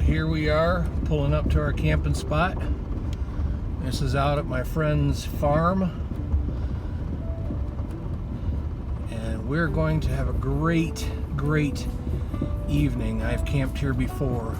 here we are pulling up to our camping spot. This is out at my friend's farm, and we're going to have a great evening. I've camped here before,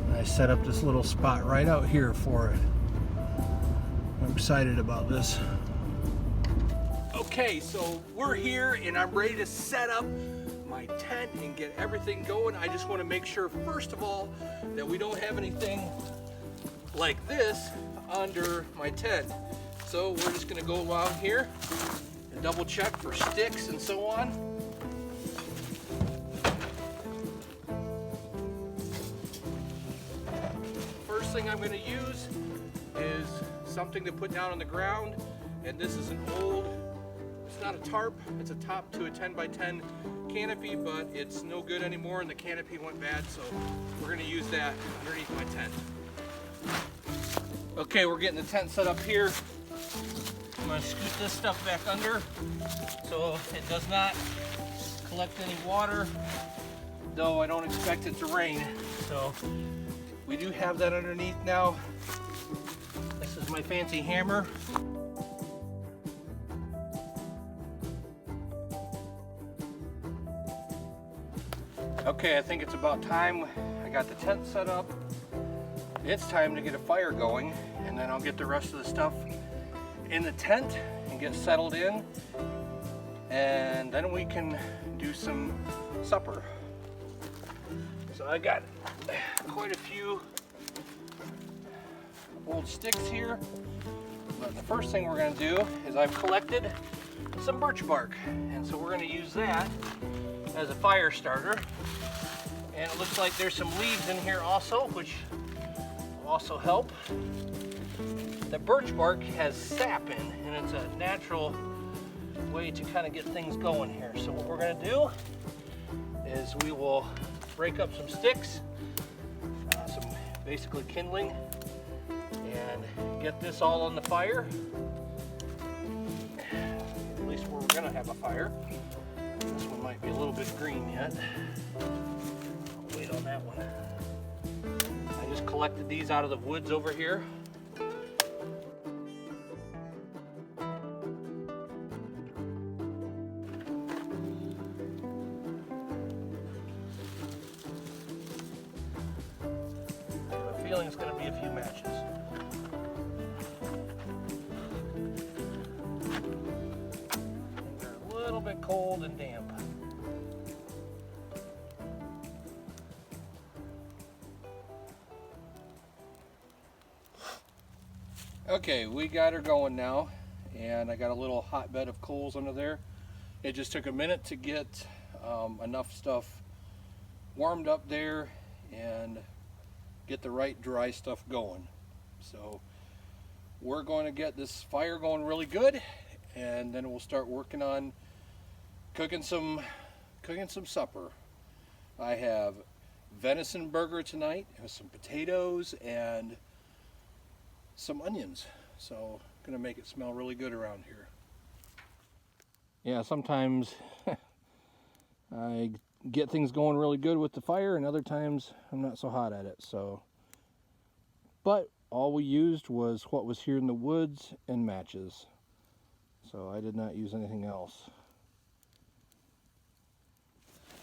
and I set up this little spot right out here for it. I'm excited about this. Okay, so we're here and I'm ready to set up my tent and get everything going. I just want to make sure, first of all, that we don't have anything like this under my tent. So we're just going to go along here and double check for sticks and so on. First thing I'm going to use is something to put down on the ground, and this is an old, it's not a tarp, it's a top to a 10 by 10 canopy, but it's no good anymore and the canopy went bad, so we're going to use that underneath my tent. Okay, we're getting the tent set up here. I'm going to scoot this stuff back under so it does not collect any water, though I don't expect it to rain. So we do have that underneath now. This is my fancy hammer. Okay, I think it's about time. I got the tent set up. It's time to get a fire going, and then I'll get the rest of the stuff in the tent and get settled in, and then we can do some supper. So I got quite a few old sticks here, but the first thing we're going to do is I've collected some birch bark, and so we're going to use that as a fire starter. And it looks like there's some leaves in here also, which will also help. The birch bark has sap in, and it's a natural way to kind of get things going here. So what we're going to do is we will break up some sticks, some basically kindling, and get this all on the fire, at least where we're going to have a fire. This one might be a little bit green yet. I'll wait on that one. I just collected these out of the woods over here. I have a feeling it's going to be a few matches. They're a little bit cold and damp. Okay, we got her going now, and I got a little hotbed of coals under there. It just took a minute to get enough stuff warmed up there and get the right dry stuff going. So we're going to get this fire going really good, and then we'll start working on cooking some supper. I have venison burger tonight with some potatoes and some onions, so gonna make it smell really good around here. Yeah, sometimes I get things going really good with the fire, and other times I'm not so hot at it. So, but all we used was what was here in the woods and matches, so I did not use anything else.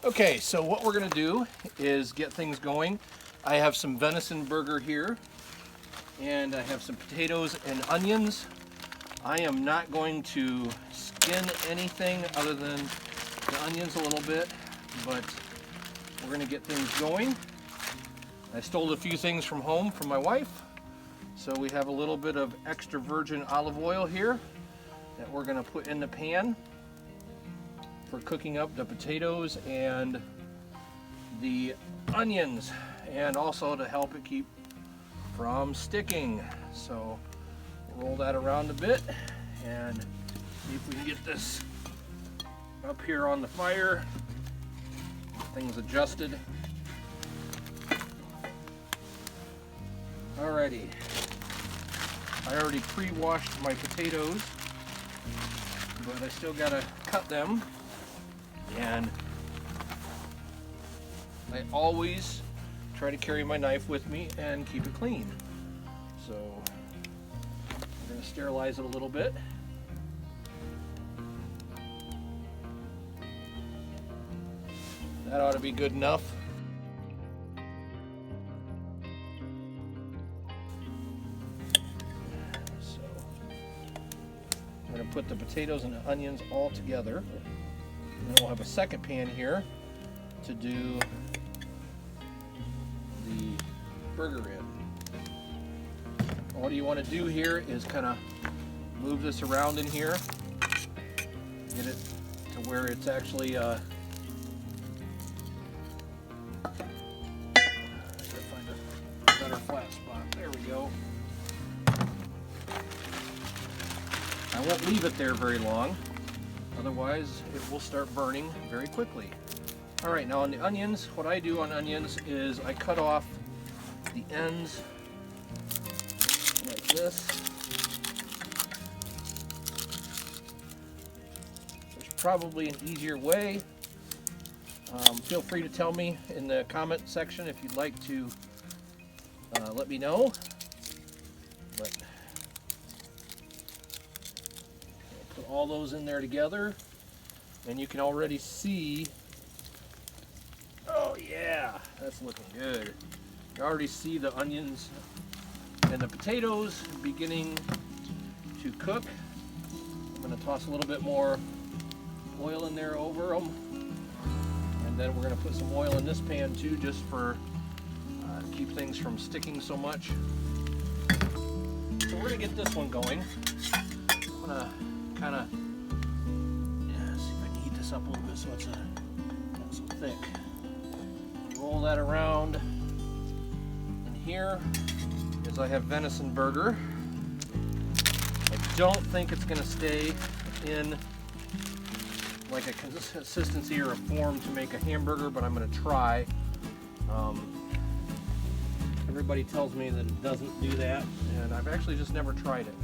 Okay, so what we're gonna do is get things going. I have some venison burger here, and I have some potatoes and onions. I am not going to skin anything other than the onions a little bit, but we're going to get things going. I stole a few things from home from my wife, so we have a little bit of extra virgin olive oil here that we're going to put in the pan for cooking up the potatoes and the onions, and also to help it keep from sticking. So roll that around a bit and see if we can get this up here on the fire. Things adjusted. Alrighty. I already pre-washed my potatoes, but I still gotta cut them. And I always try to carry my knife with me and keep it clean. So we're going to sterilize it a little bit. That ought to be good enough. So I'm going to put the potatoes and the onions all together. And then we'll have a second pan here to do the burger in. What you want to do here is kind of move this around in here, get it to where it's actually find a better flat spot. There we go. I won't leave it there very long, otherwise it will start burning very quickly. All right, now on the onions, what I do on onions is I cut off the ends like this. There's probably an easier way. Feel free to tell me in the comment section if you'd like to let me know. But I'll put all those in there together, and you can already see. Oh yeah, that's looking good. You already see the onions and the potatoes beginning to cook. I'm going to toss a little bit more oil in there over them, and then we're going to put some oil in this pan too, just for keep things from sticking so much. So we're going to get this one going. I'm going to kind of see if I can heat this up a little bit so it's not so thick. Roll that around, and here is I have venison burger. I don't think it's going to stay in like a consistency or a form to make a hamburger, but I'm going to try. Everybody tells me that it doesn't do that, and I've actually just never tried it.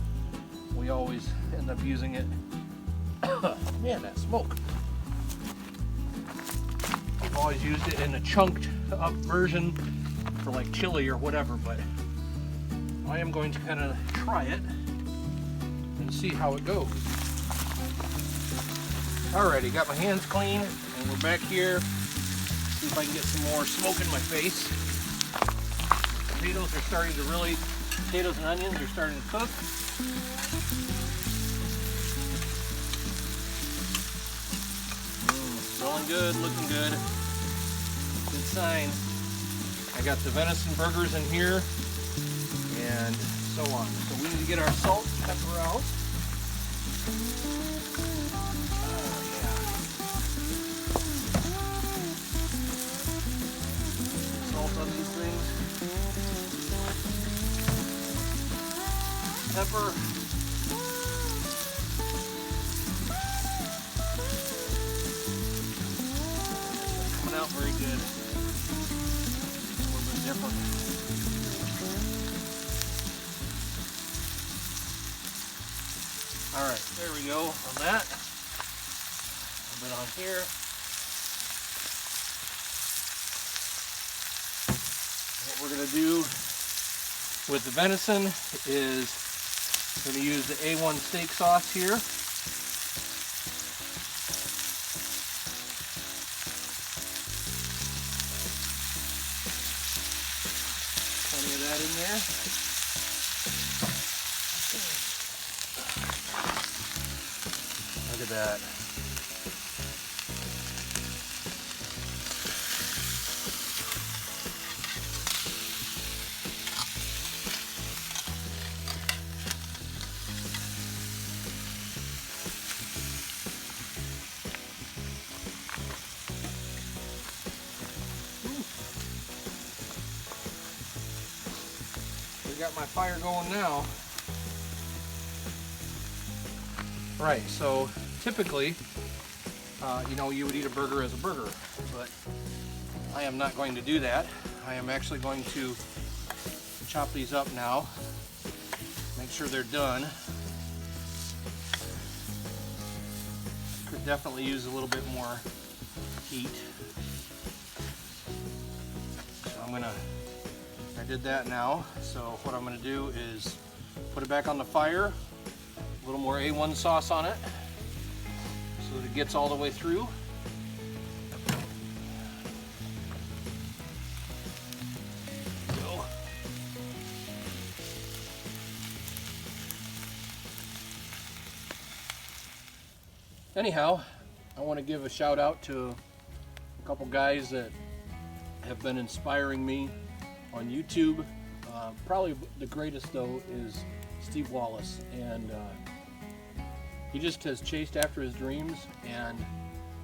We always end up using it. Man, that smoke. I've always used it in a chunked up version for like chili or whatever, but I am going to kind of try it and see how it goes. Alrighty, got my hands clean, and we're back here. See if I can get some more smoke in my face. Potatoes are starting to potatoes and onions are starting to cook. Smelling good, looking good. Good sign. I got the venison burgers in here, and so on. So we need to get our salt and pepper out. Salt on these things. Pepper. Coming out very good. A little bit different. All right, there we go on that. A little bit on here. What we're going to do with the venison is we're going to use the A1 steak sauce here. Plenty of that in there. Look at that. Got my fire going now. Right, so typically, you know, you would eat a burger as a burger, but I am not going to do that. I am actually going to chop these up now, make sure they're done. Could definitely use a little bit more heat. So I'm I did that now. So what I'm gonna do is put it back on the fire, a little more A1 sauce on it so that it gets all the way through. Anyhow, I want to give a shout out to a couple guys that have been inspiring me on YouTube. Probably the greatest though is Steve Wallace, and he just has chased after his dreams, and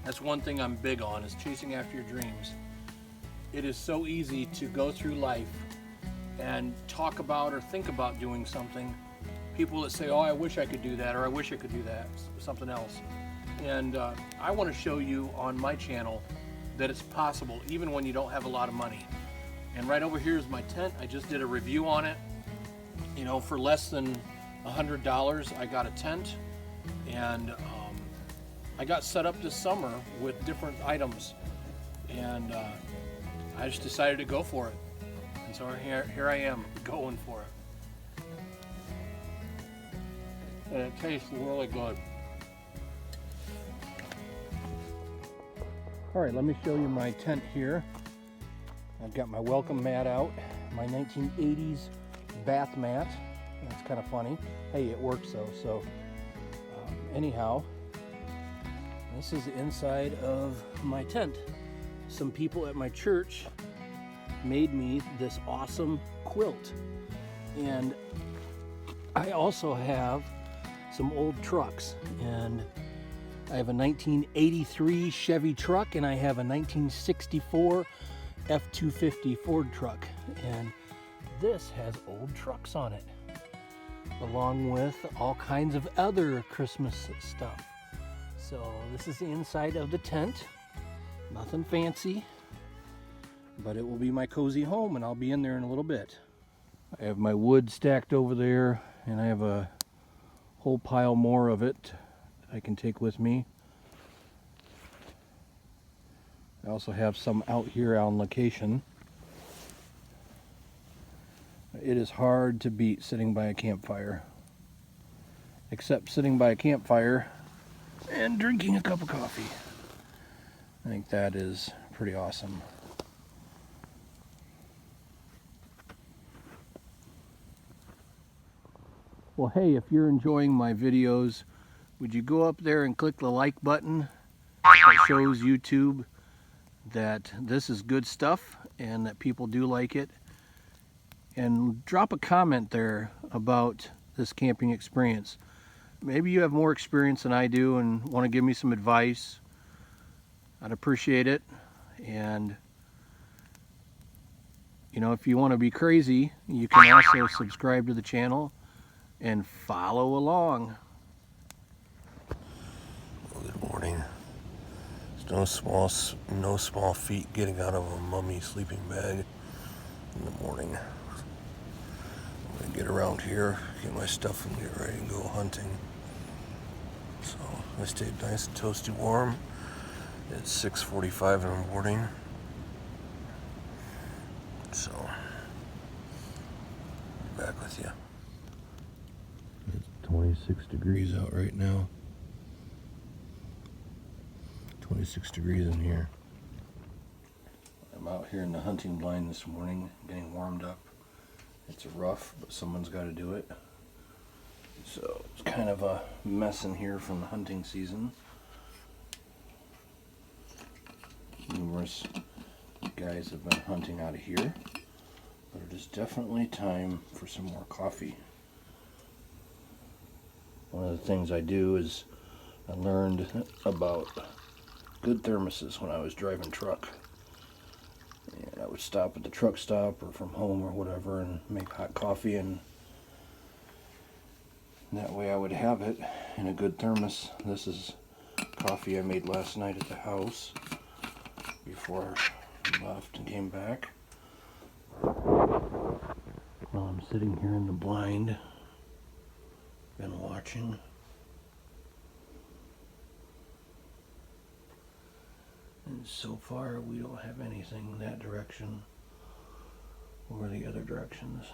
that's one thing I'm big on, is chasing after your dreams. It is so easy to go through life and talk about or think about doing something. People that say, oh, I wish I could do that, or I wish I could do that, something else. And I want to show you on my channel that it's possible even when you don't have a lot of money. And right over here is my tent. I just did a review on it. You know, for less than $100 I got a tent, and I got set up this summer with different items, and I just decided to go for it. And so here I am going for it. And it tastes really good. All right, let me show you my tent here. I've got my welcome mat out, my 1980s bath mat. That's kind of funny. Hey, it works though. So anyhow, this is the inside of my tent. Some people at my church made me this awesome quilt. And I also have some old trucks, and I have a 1983 Chevy truck, and I have a 1964 F-250 Ford truck, and this has old trucks on it, along with all kinds of other Christmas stuff. So this is the inside of the tent. Nothing fancy, but it will be my cozy home, and I'll be in there in a little bit. I have my wood stacked over there, and I have a whole pile more of it I can take with me. I also have some out here on location. It is hard to beat sitting by a campfire, except sitting by a campfire and drinking a cup of coffee. I think that is pretty awesome. Well, hey, if you're enjoying my videos, would you go up there and click the like button? That shows YouTube that this is good stuff and that people do like it. And drop a comment there about this camping experience. Maybe you have more experience than I do and want to give me some advice. I'd appreciate it. And you know, if you want to be crazy, you can also subscribe to the channel and follow along. Good morning. There's no small feat getting out of a mummy sleeping bag in the morning. I'm gonna get around here, get my stuff, and get ready to go hunting. So I stayed nice and toasty warm. It's 6:45 in the morning. So be back with you. It's 26 degrees out right now. 26 degrees in here. I'm out here in the hunting blind this morning, getting warmed up. It's rough, but someone's got to do it. So it's kind of a mess in here from the hunting season. Numerous guys have been hunting out of here, but it is definitely time for some more coffee. One of the things I do is I learned about good thermoses when I was driving truck, and I would stop at the truck stop or from home or whatever and make hot coffee, and that way I would have it in a good thermos. This is coffee I made last night at the house before I left and came back. While I'm sitting here in the blind, been watching. And so far we don't have anything in that direction. or the other directions.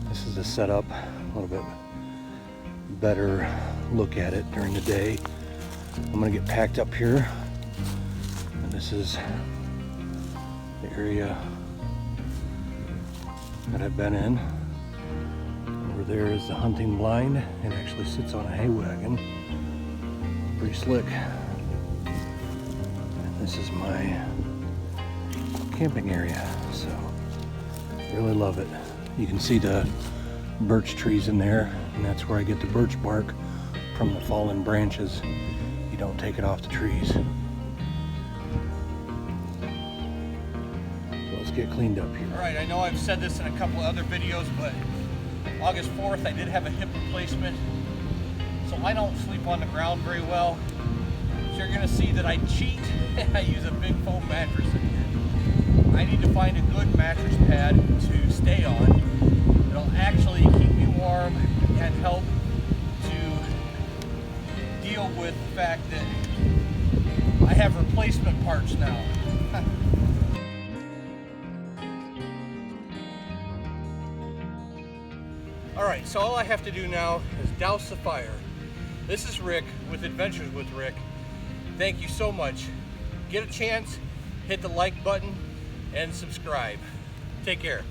This is a setup, a little bit better look at it during the day. I'm gonna get packed up here, and this is the area that I've been in. Over there is the hunting blind. It actually sits on a hay wagon. Pretty slick. And this is my camping area, so really love it. You can see the birch trees in there, and that's where I get the birch bark from the fallen branches. You don't take it off the trees. So let's get cleaned up here. All right, I know I've said this in a couple other videos, but August 4th I did have a hip replacement, so I don't sleep on the ground very well. So you're gonna see that I cheat and I use a big foam mattress in here. I need to find a good mattress pad to stay on. It'll actually keep me warm and help to deal with the fact that I have replacement parts now. Alright, so all I have to do now is douse the fire. This is Rick with Adventures with Rick. Thank you so much. Get a chance, hit the like button and subscribe. Take care.